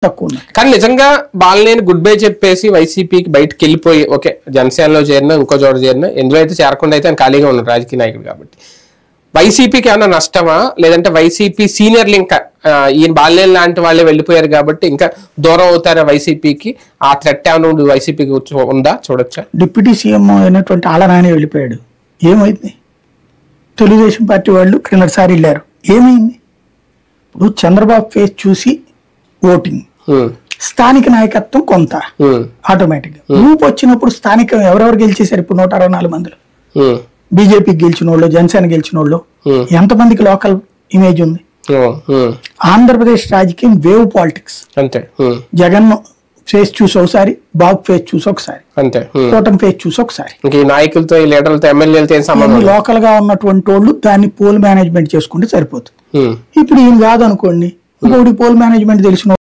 తక్కువ ఉన్నాయి. కానీ నిజంగా బాలనేని గుడ్ బై చెప్పేసి వైసీపీకి బయటకు వెళ్ళిపోయి ఓకే జనసేనలో చేరినా ఇంకో చోట చేరినా ఎందులో అయితే చేరకుండా అయితే ఆయన ఖాళీగా ఉన్నాడు రాజకీయ నాయకుడు కాబట్టి వైసీపీకి ఏమైనా నష్టమా లేదంటే వైసీపీ సీనియర్లు ఇంకా ఈయన బాలనేని లాంటి వాళ్ళే వెళ్ళిపోయారు కాబట్టి ఇంకా దూరం అవుతారా వైసీపీకి ఆ థ్రెట్ ఏమైనా వైసీపీకి ఉందా చూడొచ్చా? డిప్యూటీ సీఎం అయినటువంటి ఆళ్ళ నాని వెళ్ళిపోయాడు, ఏమైంది? తెలుగుదేశం పార్టీ వాళ్ళు క్రిందసారి వెళ్ళారు, ఏమైంది? ఇప్పుడు చంద్రబాబు ఫేస్ చూసి ఓటింగ్, స్థానిక నాయకత్వం కొంత ఆటోమేటిక్ గా గ్రూప్ వచ్చినప్పుడు స్థానిక ఎవరెవరు గెలిచేశారు? ఇప్పుడు 164 మందిలో బీజేపీకి గెలిచిన వాళ్ళు, జనసేన గెలిచిన వాళ్ళు, ఎంతమందికి లోకల్ ఇమేజ్ ఉంది? ఆంధ్రప్రదేశ్ రాజకీయం వేవ్ పాలిటిక్స్ అంతే. జగన్ ఫేస్ చూసి ఒకసారి, బాబు ఫేస్ చూసి ఒకసారి, అంతే, కూటమి ఫేస్ చూసి ఒకసారి, నాయకులతో లీడర్లతో ఎమ్మెల్యేలతో లోకల్ గా ఉన్నటువంటి వాళ్ళు దాన్ని పోల్ మేనేజ్మెంట్ చేసుకుంటే సరిపోతుంది. ఇప్పుడు ఈయన కాదనుకోండి, ఇంకొకటి పోల్ మేనేజ్మెంట్ తెలిసిన